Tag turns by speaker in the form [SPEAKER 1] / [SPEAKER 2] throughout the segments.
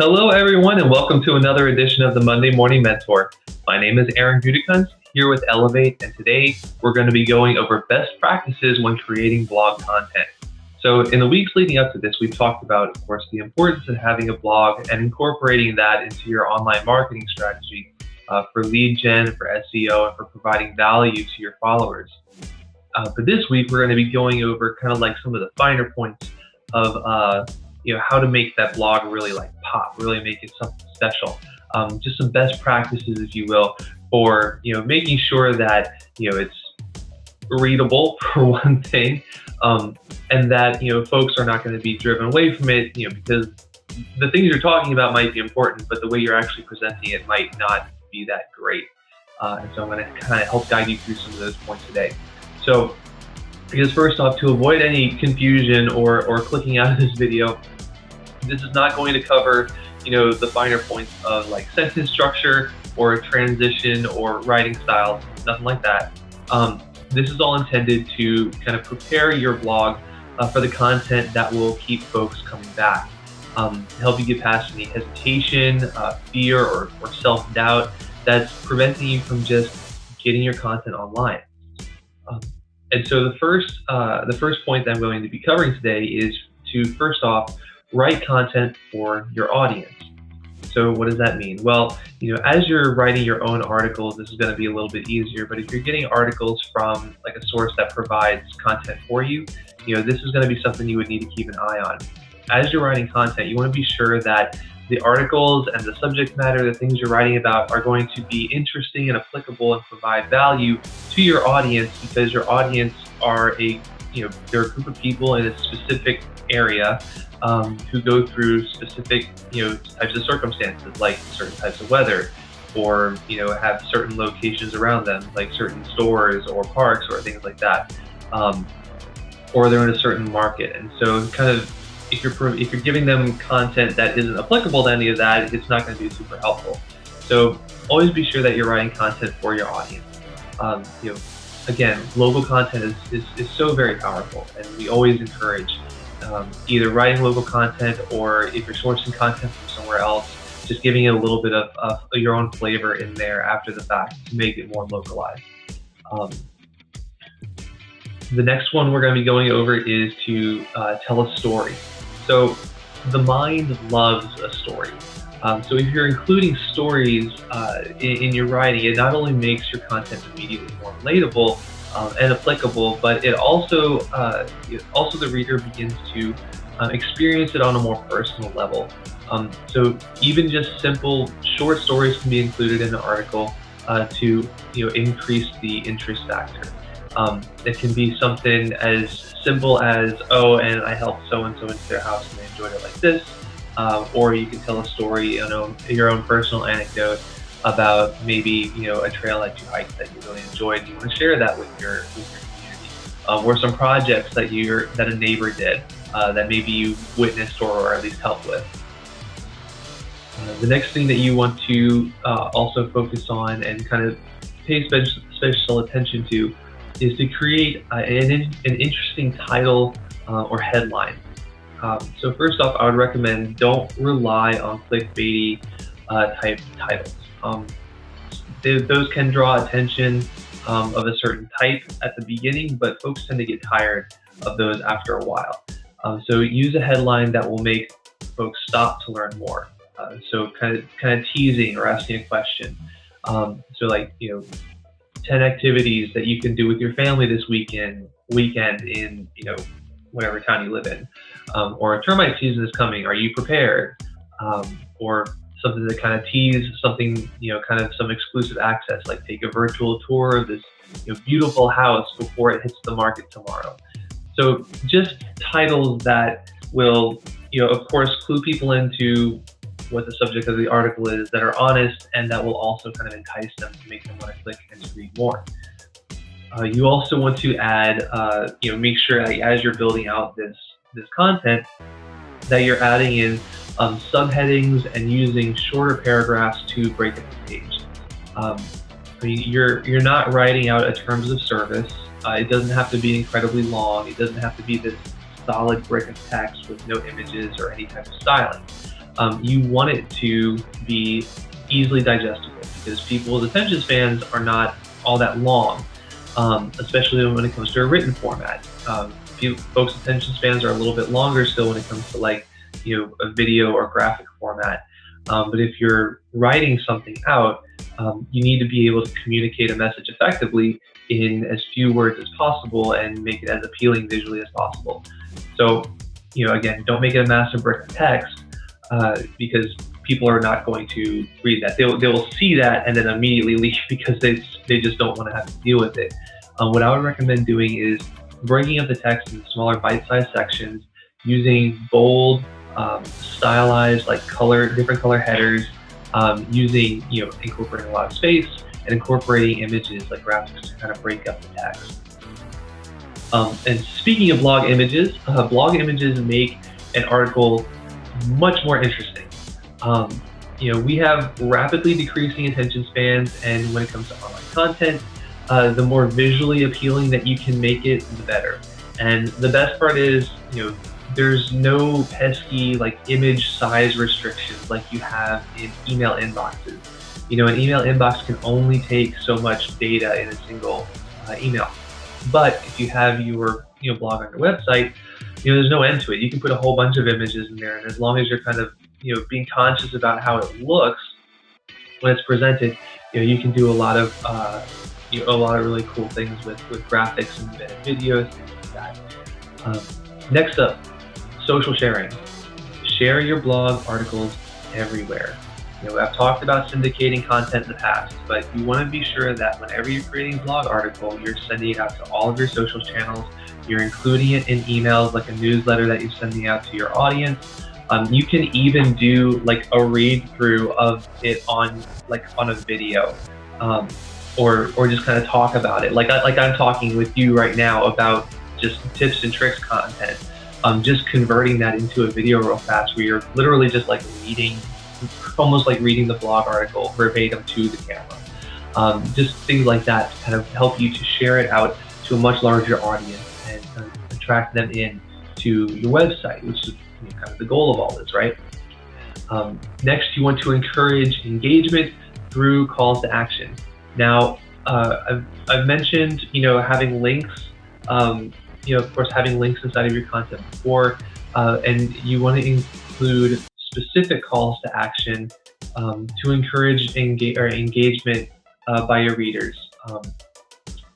[SPEAKER 1] Hello, everyone, and welcome to another edition of the Monday Morning Mentor. My name is GUTEKUNST, here with Elevate, and today we're going to be going over best practices when creating blog content. So in the weeks leading up to this, we've talked about, of course, the importance of having a blog and incorporating that into your online marketing strategy for lead gen, for SEO, and for providing value to your followers. But this week, we're going to be going over kind of like some of the finer points of how to make that blog really like pop, really make it something special. Just some best practices, if you will, for making sure that it's readable for one thing, and that folks are not going to be driven away from it, because the things you're talking about might be important, but the way you're actually presenting it might not be that great. And so I'm going to kind of help guide you through some of those points today. So, because first off, to avoid any confusion or clicking out of this video, this is not going to cover, the finer points of like sentence structure or transition or writing styles, nothing like that. This is all intended to kind of prepare your blog for the content that will keep folks coming back, to help you get past any hesitation, fear, or self-doubt that's preventing you from just getting your content online. And so the first point that I'm going to be covering today is to, first off, write content for your audience. So what does that mean? Well, as you're writing your own articles, this is going to be a little bit easier, but if you're getting articles from like a source that provides content for you, this is going to be something you would need to keep an eye on. As you're writing content, you want to be sure that the articles and the subject matter, the things you're writing about, are going to be interesting and applicable and provide value to your audience, because your audience are they're a group of people in a specific area who go through specific types of circumstances, like certain types of weather, or have certain locations around them, like certain stores or parks or things like that, or they're in a certain market. And so kind of if you're giving them content that isn't applicable to any of that, it's not going to be super helpful. So always be sure that you're writing content for your audience. Again, local content is so very powerful, and we always encourage either writing local content, or if you're sourcing content from somewhere else, just giving it a little bit of your own flavor in there after the fact to make it more localized. The next one we're going to be going over is to tell a story. So the mind loves a story. So if you're including stories in your writing, it not only makes your content immediately more relatable and applicable, but it also the reader begins to experience it on a more personal level. So even just simple short stories can be included in the article to increase the interest factor. It can be something as simple as, oh, and I helped so-and-so into their house and they enjoyed it like this. Or you can tell a story, your own personal anecdote about maybe, a trail that you hiked that you really enjoyed, and you want to share that with your community. Or some projects that a neighbor did that maybe you witnessed or at least helped with. The next thing that you want to also focus on and kind of pay special attention to is to create an interesting title or headline. So first off, I would recommend don't rely on clickbaity type titles. Those can draw attention of a certain type at the beginning, but folks tend to get tired of those after a while. So use a headline that will make folks stop to learn more. So kind of teasing or asking a question. So like 10 activities that you can do with your family this weekend in whatever town you live in, or termite season is coming, are you prepared? Or something that kind of tease something, kind of some exclusive access, like take a virtual tour of this beautiful house before it hits the market tomorrow. So just titles that will of course clue people into what the subject of the article is, that are honest, and that will also kind of entice them to make them want to click and read more. You also want to add, make sure that as you're building out this content, that you're adding in subheadings and using shorter paragraphs to break up the page. You're not writing out a terms of service. It doesn't have to be incredibly long. It doesn't have to be this solid brick of text with no images or any type of styling. you want it to be easily digestible, because people's attention spans are not all that long, especially when it comes to a written format. Folks' attention spans are a little bit longer still when it comes to a video or graphic format. But if you're writing something out, you need to be able to communicate a message effectively in as few words as possible and make it as appealing visually as possible. So, again, don't make it a massive brick of text, because people are not going to read that. They will see that and then immediately leave because they just don't want to have to deal with it. What I would recommend doing is breaking up the text into smaller bite-sized sections, using bold, stylized, different color headers, using, incorporating a lot of space and incorporating images like graphics to kind of break up the text. And speaking of blog images make an article much more interesting. We have rapidly decreasing attention spans, and when it comes to online content, the more visually appealing that you can make it, the better. And the best part is, there's no pesky image size restrictions like you have in email inboxes. An email inbox can only take so much data in a single email. But if you have your blog on your website, there's no end to it. You can put a whole bunch of images in there, and as long as you're kind of being conscious about how it looks when it's presented, you can do a lot of really cool things with graphics and embedded videos, things like that. Next up, social sharing. Share your blog articles everywhere. I've talked about syndicating content in the past, but you want to be sure that whenever you're creating a blog article, you're sending it out to all of your social channels. You're including it in emails, like a newsletter that you're sending out to your audience. You can even do a read through of it on a video, or just kind of talk about it, like I'm talking with you right now about just tips and tricks content. Just converting that into a video real fast, where you're literally just reading, almost like reading the blog article verbatim to the camera. Just things like that to kind of help you to share it out to a much larger audience and kind of attract them in to your website, which is kind of the goal of all this, right? Next, you want to encourage engagement through calls to action. Now, I've mentioned having links. Of course, having links inside of your content before, and you want to include specific calls to action to encourage engagement by your readers,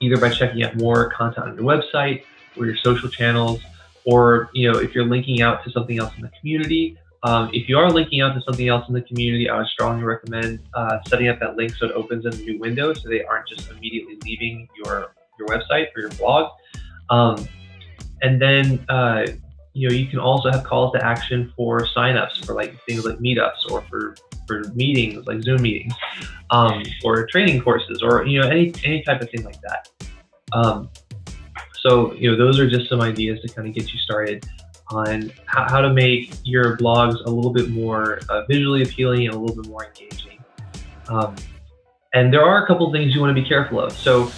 [SPEAKER 1] either by checking out more content on your website or your social channels, or if you're linking out to something else in the community. If you are linking out to something else in the community, I would strongly recommend setting up that link so it opens in a new window, so they aren't just immediately leaving your website or your blog. And then you can also have calls to action for signups for things like meetups, or for meetings like Zoom meetings, or training courses, or any type of thing like that. So those are just some ideas to kind of get you started on how to make your blogs a little bit more visually appealing and a little bit more engaging. And there are a couple things you want to be careful of. So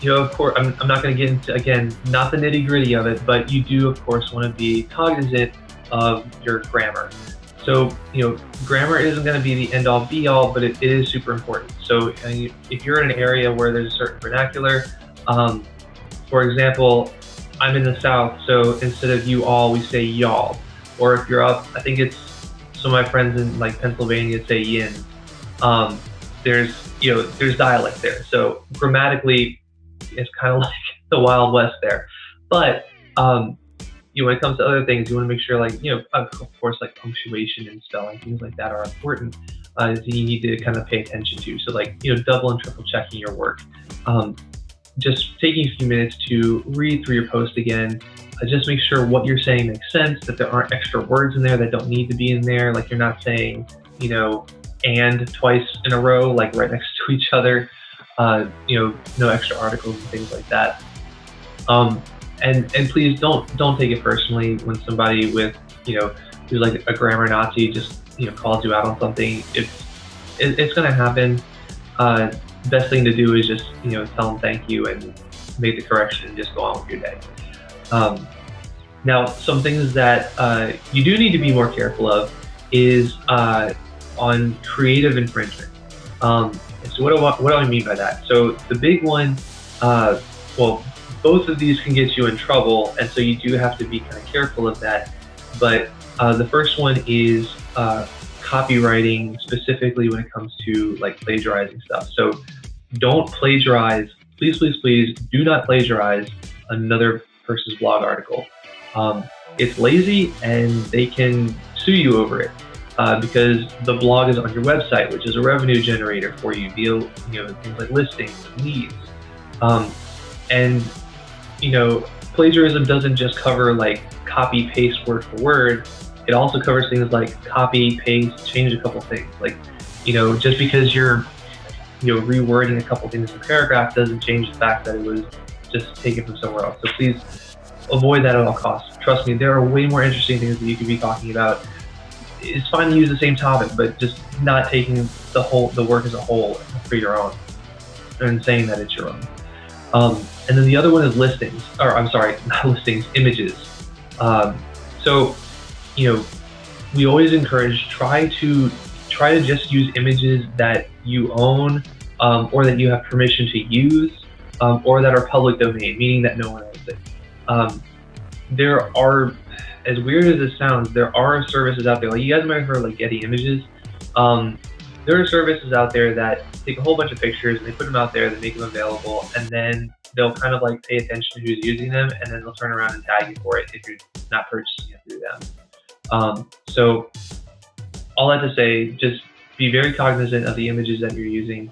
[SPEAKER 1] of course, I'm not going to get into, again, not the nitty-gritty of it, but you do, of course, want to be cognizant of your grammar. So, grammar isn't going to be the end-all, be-all, but it is super important. So, if you're in an area where there's a certain vernacular, for example, I'm in the South, so instead of you all, we say y'all. Or if you're up, I think it's some of my friends in Pennsylvania say yin. There's dialect there. So grammatically, it's kind of like the Wild West there. But when it comes to other things, you want to make sure, of course, punctuation and spelling, things like that are important. So you need to kind of pay attention to. So double and triple checking your work. Just taking a few minutes to read through your post again. Just make sure what you're saying makes sense, that there aren't extra words in there that don't need to be in there. Like you're not saying, and twice in a row, right next to each other. No extra articles and things like that. And please don't take it personally when somebody who's a grammar Nazi just calls you out on something. It's gonna happen. Best thing to do is just tell them thank you and make the correction and just go on with your day. Now, some things that you do need to be more careful of is on creative infringement. So what do I mean by that? So the big one, well, both of these can get you in trouble, and so you do have to be kind of careful of that. But the first one is copywriting, specifically when it comes to like plagiarizing stuff. So don't plagiarize. Please, please, please do not plagiarize another person's blog article. It's lazy, and they can sue you over it. Because the blog is on your website, which is a revenue generator for you via things like listings, leads, and plagiarism doesn't just cover like copy paste word for word. It also covers things like copy paste, change a couple things. Like just because you're rewording a couple things in a paragraph doesn't change the fact that it was just taken from somewhere else. So please avoid that at all costs. Trust me, there are way more interesting things that you could be talking about. It's fine to use the same topic, but just not taking the work as a whole for your own and saying that it's your own. And then the other one is listings, or I'm sorry, not listings, images. So we always encourage try to just use images that you own, or that you have permission to use, or that are public domain, meaning that no one owns it. There are, as weird as it sounds, there are services out there. Like you guys might have heard like Getty Images. There are services out there that take a whole bunch of pictures and they put them out there, they make them available, and then they'll kind of like pay attention to who's using them, and then they'll turn around and tag you for it if you're not purchasing it through them. So all that to say, just be very cognizant of the images that you're using.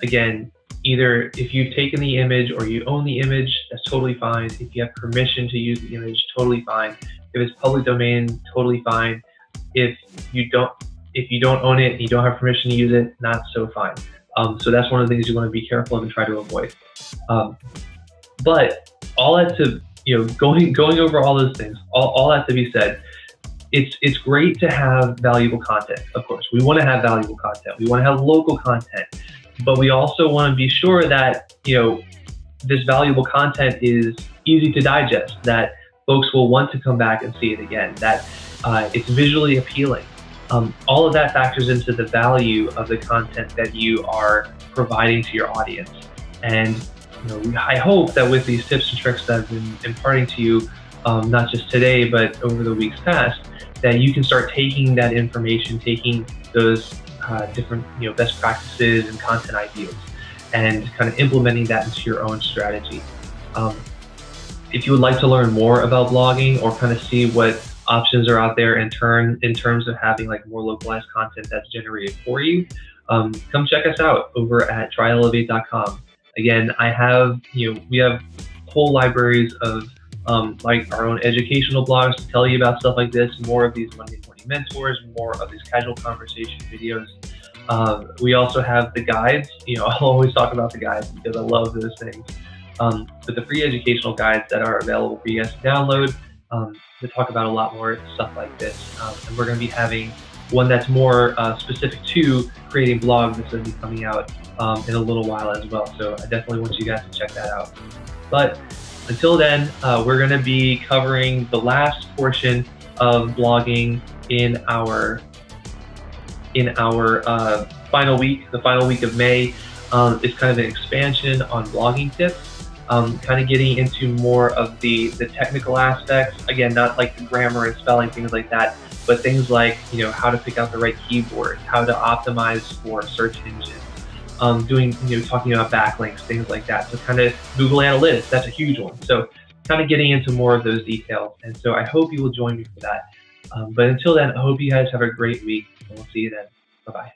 [SPEAKER 1] Again, either if you've taken the image or you own the image, that's totally fine. If you have permission to use the image, totally fine. If it's public domain, totally fine. If you don't own it and you don't have permission to use it, not so fine. So that's one of the things you want to be careful of and try to avoid. But all that to going over all those things, all that to be said, it's great to have valuable content. Of course, we want to have valuable content. We want to have local content. But we also want to be sure that this valuable content is easy to digest, that folks will want to come back and see it again, that it's visually appealing. All of that factors into the value of the content that you are providing to your audience. And I hope that with these tips and tricks that I've been imparting to you, not just today, but over the weeks past, that you can start taking that information, taking those different best practices and content ideas, and kind of implementing that into your own strategy. If you would like to learn more about blogging or kind of see what options are out there in terms of having like more localized content that's generated for you, come check us out over at tryelevate.com. Again, we have whole libraries of like our own educational blogs to tell you about stuff like this, more of these Monday morning mentors, more of these casual conversation videos. We also have the guides. I'll always talk about the guides because I love those things. But the free educational guides that are available for you guys to download, to talk about a lot more stuff like this. And we're going to be having one that's more specific to creating blogs that's going to be coming out in a little while as well. So I definitely want you guys to check that out. But until then, we're going to be covering the last portion of blogging in our final week. The final week of May is kind of an expansion on blogging tips, kind of getting into more of the technical aspects. Again, not like the grammar and spelling, things like that, but things like how to pick out the right keyboard, how to optimize for search engines, talking about backlinks, things like that. So kind of Google Analytics, that's a huge one. So kind of getting into more of those details. And so I hope you will join me for that. But until then, I hope you guys have a great week, and we'll see you then. Bye-bye.